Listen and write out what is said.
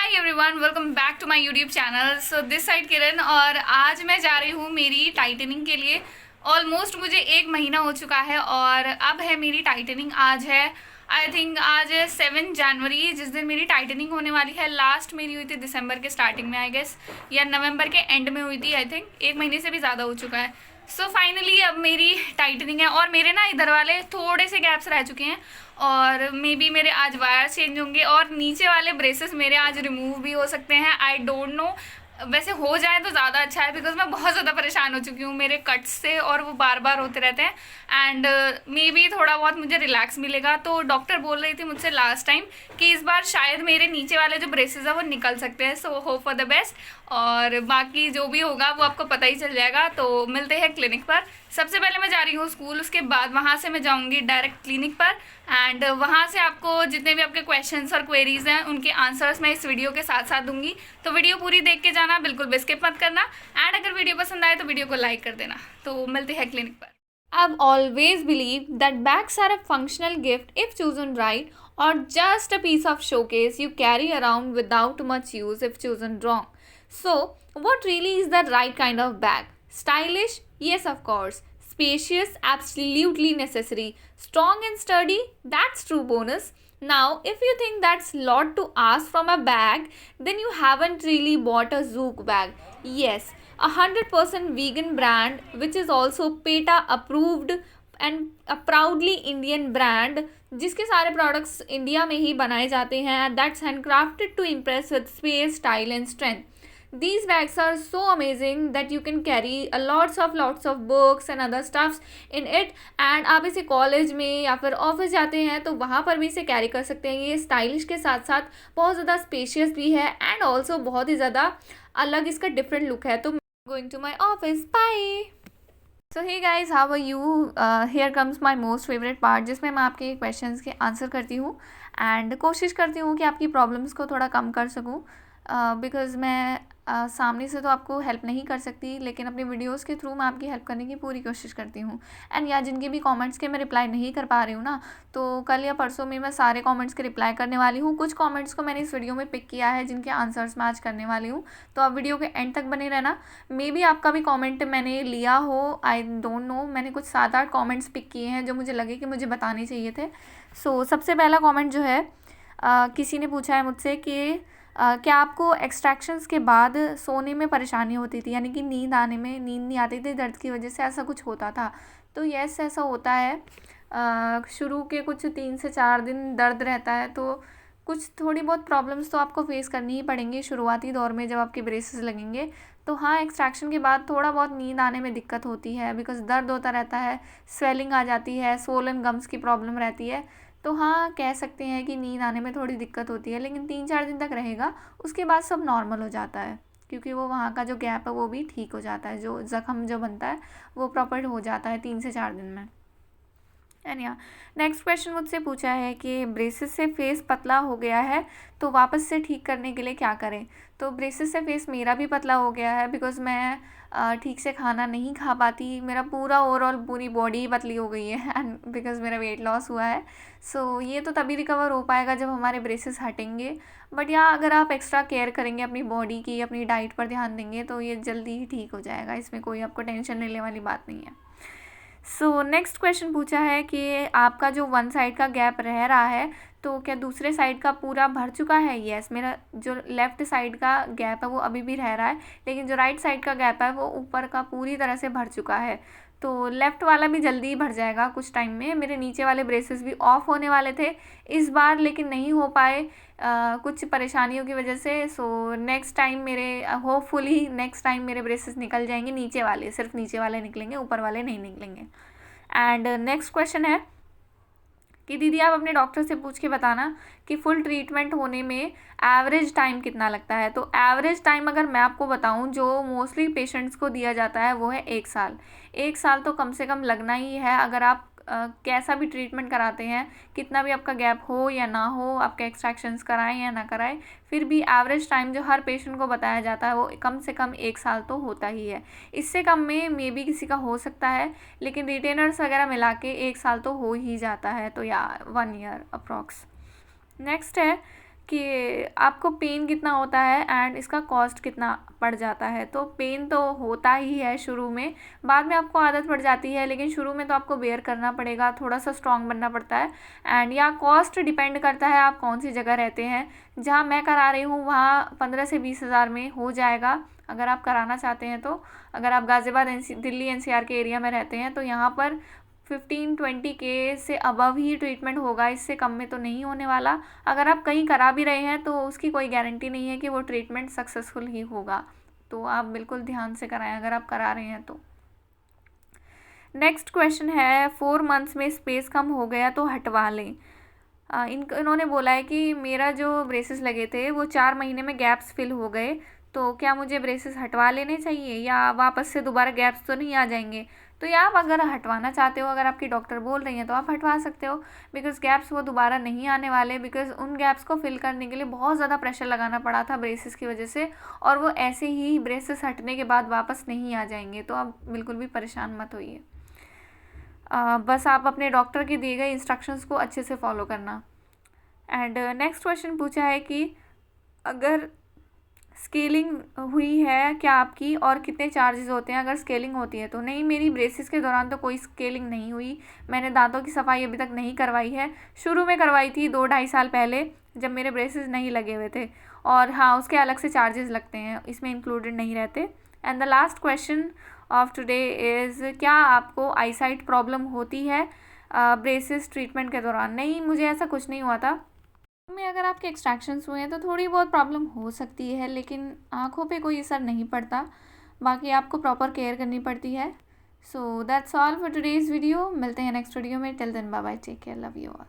Hi everyone, welcome back to my YouTube channel. So this side Kiran, और आज मैं जा रही हूँ मेरी टाइटनिंग के लिए। ऑलमोस्ट मुझे 1 महीना हो चुका है और अब है मेरी टाइटनिंग। आज है आई थिंक आज है 7 जनवरी, जिस दिन मेरी टाइटनिंग होने वाली है। लास्ट मेरी हुई थी दिसंबर के स्टार्टिंग में आई गेस, या नवंबर के एंड में हुई थी। आई थिंक 1 महीने से भी ज़्यादा हो चुका है। सो फाइनली अब मेरी टाइटनिंग है और मेरे ना इधर वाले थोड़े से गैप्स रह चुके हैं और मे बी मेरे आज वायर चेंज होंगे और नीचे वाले ब्रेसेस मेरे आज रिमूव भी हो सकते हैं। आई डोंट नो, वैसे हो जाए तो ज़्यादा अच्छा है बिकॉज मैं बहुत ज़्यादा परेशान हो चुकी हूँ मेरे कट्स से और वो बार बार होते रहते हैं। एंड मे बी थोड़ा बहुत मुझे रिलैक्स मिलेगा। तो डॉक्टर बोल रही थी मुझसे लास्ट टाइम कि इस बार शायद मेरे नीचे वाले जो ब्रेसेस है वो निकल सकते हैं। So hope for the best, और बाकी जो भी होगा वो आपको पता ही चल जाएगा। तो मिलते हैं क्लिनिक पर। सबसे पहले मैं जा रही हूँ स्कूल, उसके बाद वहाँ से मैं जाऊँगी डायरेक्ट क्लिनिक पर। एंड वहाँ से आपको जितने भी आपके क्वेश्चंस और क्वेरीज हैं उनके आंसर्स मैं इस वीडियो के साथ साथ दूंगी। तो वीडियो पूरी देख के जाना, बिल्कुल भी स्किप मत करना। एंड अगर वीडियो पसंद आए तो वीडियो को लाइक कर देना। तो मिलते हैं क्लिनिक पर। I've always believed that bags are a functional gift if chosen right, or just a piece of showcase you carry around without much use if chosen wrong. So, what really is the right kind of bag? Stylish? Yes, of course. Spacious? Absolutely necessary. Strong and sturdy? That's true bonus. Now, if you think that's lot to ask from a bag, then you haven't really bought a Zook bag. Yes, 100% vegan brand, which is also PETA approved and a proudly Indian brand, जिसके सारे products India में ही बनाए जाते हैं। That's handcrafted to impress with space, style and strength. These bags are so amazing that you can carry a lots of books and other stuffs in it. And आप इसे college में या फिर office जाते हैं तो वहाँ पर भी इसे कैरी कर सकते हैं। ये स्टाइलिश के साथ साथ बहुत ज़्यादा स्पेशियस भी है एंड ऑल्सो बहुत ही ज़्यादा अलग इसका डिफरेंट लुक है। तो going to my office, bye. So hey guys, how are you? Here comes my most favourite part, जिसमें मैं आपके क्वेश्चंस के आंसर करती हूँ एंड कोशिश करती हूँ कि आपकी प्रॉब्लम्स को थोड़ा कम कर सकूँ। बिकॉज़ मैं सामने से तो आपको हेल्प नहीं कर सकती, लेकिन अपनी वीडियोस के थ्रू मैं आपकी हेल्प करने की पूरी कोशिश करती हूँ। एंड या जिनके भी कमेंट्स के मैं रिप्लाई नहीं कर पा रही हूँ ना, तो कल या परसों में मैं सारे कमेंट्स के रिप्लाई करने वाली हूँ। कुछ कमेंट्स को मैंने इस वीडियो में पिक किया है जिनके आंसर्स मैं आज करने वाली हूँ, तो आप वीडियो के एंड तक बने रहना। मे बी आपका भी कॉमेंट मैंने लिया हो, आई डोंट नो। मैंने कुछ 7-8 कॉमेंट्स पिक किए हैं जो मुझे लगे कि मुझे बताने चाहिए थे। सो सबसे पहला कॉमेंट जो है, किसी ने पूछा है मुझसे कि क्या आपको एक्सट्रैक्शंस के बाद सोने में परेशानी होती थी, यानी कि नींद आने में नींद नहीं आती थी दर्द की वजह से, ऐसा कुछ होता था? तो यस, ऐसा होता है। शुरू के कुछ 3 से 4 दिन दर्द रहता है, तो कुछ थोड़ी बहुत प्रॉब्लम्स तो आपको फेस करनी ही पड़ेंगी शुरुआती दौर में जब आपके ब्रेसेस लगेंगे। तो हाँ, एक्सट्रैक्शन के बाद थोड़ा बहुत नींद आने में दिक्कत होती है बिकॉज दर्द होता रहता है, स्वेलिंग आ जाती है, सोलन गम्स की प्रॉब्लम रहती है। तो हाँ, कह सकते हैं कि नींद आने में थोड़ी दिक्कत होती है, लेकिन 3-4 दिन तक रहेगा। उसके बाद सब नॉर्मल हो जाता है, क्योंकि वो वहाँ का जो गैप है वो भी ठीक हो जाता है, जो ज़ख्म जो बनता है वो प्रॉपर हो जाता है 3 से 4 दिन में। एंड या नेक्स्ट क्वेश्चन मुझसे पूछा है कि ब्रेसेस से फेस पतला हो गया है तो वापस से ठीक करने के लिए क्या करें? तो ब्रेसेस से फेस मेरा भी पतला हो गया है बिकॉज़ मैं ठीक से खाना नहीं खा पाती। मेरा पूरा ओवरऑल पूरी बॉडी ही पतली हो गई है एंड बिकॉज़ मेरा वेट लॉस हुआ है। सो ये तो तभी रिकवर हो पाएगा जब हमारे ब्रेसेस हटेंगे। बट या अगर आप एक्स्ट्रा केयर करेंगे अपनी बॉडी की, अपनी डाइट पर ध्यान देंगे, तो ये जल्दी ही ठीक हो जाएगा। इसमें कोई आपको टेंशन लेने वाली बात नहीं है। सो नेक्स्ट क्वेश्चन पूछा है कि आपका जो वन साइड का गैप रह रहा है तो क्या दूसरे साइड का पूरा भर चुका है? यस, मेरा जो लेफ़्ट साइड का गैप है वो अभी भी रह रहा है, लेकिन जो राइट साइड का गैप है वो ऊपर का पूरी तरह से भर चुका है। तो लेफ़्ट वाला भी जल्दी ही भर जाएगा कुछ टाइम में। मेरे नीचे वाले ब्रेसेस भी ऑफ होने वाले थे इस बार, लेकिन नहीं हो पाए कुछ परेशानियों की वजह से। सो नेक्स्ट टाइम मेरे होपफुली नेक्स्ट टाइम मेरे ब्रेसेस निकल जाएंगे। नीचे वाले, सिर्फ नीचे वाले निकलेंगे, ऊपर वाले नहीं निकलेंगे। एंड नेक्स्ट क्वेश्चन है कि दीदी आप अपने डॉक्टर से पूछ के बताना कि फुल ट्रीटमेंट होने में एवरेज टाइम कितना लगता है। तो एवरेज टाइम अगर मैं आपको बताऊं, जो मोस्टली पेशेंट्स को दिया जाता है वो है 1 साल। 1 साल तो कम से कम लगना ही है। अगर आप कैसा भी ट्रीटमेंट कराते हैं, कितना भी आपका गैप हो या ना हो, आपके एक्सट्रैक्शंस कराएं या ना कराएं, फिर भी एवरेज टाइम जो हर पेशेंट को बताया जाता है वो कम से कम 1 साल तो होता ही है। इससे कम में मे बी किसी का हो सकता है, लेकिन रिटेनर्स वगैरह मिला के 1 साल तो हो ही जाता है। तो या 1 ईयर अप्रॉक्स। नेक्स्ट है कि आपको पेन कितना होता है एंड इसका कॉस्ट कितना पड़ जाता है। तो पेन तो होता ही है शुरू में, बाद में आपको आदत पड़ जाती है, लेकिन शुरू में तो आपको बेयर करना पड़ेगा, थोड़ा सा स्ट्रॉन्ग बनना पड़ता है। एंड या कॉस्ट डिपेंड करता है आप कौन सी जगह रहते हैं। जहाँ मैं करा रही हूँ वहाँ 15 से 20 हज़ार में हो जाएगा अगर आप कराना चाहते हैं तो। अगर आप गाज़ियाबाद दिल्ली एनसीआर के एरिया में रहते हैं तो यहाँ पर 15-20 के से अबव ही ट्रीटमेंट होगा, इससे कम में तो नहीं होने वाला। अगर आप कहीं करा भी रहे हैं तो उसकी कोई गारंटी नहीं है कि वो ट्रीटमेंट सक्सेसफुल ही होगा, तो आप बिल्कुल ध्यान से कराएं अगर आप करा रहे हैं तो। नेक्स्ट क्वेश्चन है 4 मंथ्स में स्पेस कम हो गया तो हटवा लें। इन्होंने बोला है कि मेरा जो ब्रेसेस लगे थे वो 4 महीने में गैप्स फिल हो गए, तो क्या मुझे ब्रेसेस हटवा लेने चाहिए या वापस से दोबारा गैप्स तो नहीं आ जाएंगे। तो या आप अगर हटवाना चाहते हो, अगर आपकी डॉक्टर बोल रही हैं तो आप हटवा सकते हो, बिकॉज़ गैप्स वो दोबारा नहीं आने वाले, बिकॉज़ उन गैप्स को फिल करने के लिए बहुत ज़्यादा प्रेशर लगाना पड़ा था ब्रेसेस की वजह से, और वो ऐसे ही ब्रेसेस हटने के बाद वापस नहीं आ जाएंगे। तो आप बिल्कुल भी परेशान मत होइए, बस आप अपने डॉक्टर के दिए गए इंस्ट्रक्शंस को अच्छे से फॉलो करना। एंड नेक्स्ट क्वेश्चन पूछा है कि अगर स्केलिंग हुई है क्या आपकी, और कितने चार्जेस होते हैं अगर स्केलिंग होती है तो। नहीं, मेरी ब्रेसेस के दौरान तो कोई स्केलिंग नहीं हुई, मैंने दांतों की सफाई अभी तक नहीं करवाई है। शुरू में करवाई थी 2-2.5 साल पहले जब मेरे ब्रेसेस नहीं लगे हुए थे, और हाँ उसके अलग से चार्जेस लगते हैं, इसमें इंक्लूडेड नहीं रहते। And the last question of today is, क्या आपको आईसाइट प्रॉब्लम होती है ब्रेसेस ट्रीटमेंट के दौरान। नहीं, मुझे ऐसा कुछ नहीं हुआ था। में अगर आपके एक्सट्रैक्शंस हुए हैं तो थोड़ी बहुत प्रॉब्लम हो सकती है, लेकिन आँखों पे कोई असर नहीं पड़ता, बाकी आपको प्रॉपर केयर करनी पड़ती है। So that's all for today's video, मिलते हैं नेक्स्ट वीडियो में। Till then bye bye, take care, love you all.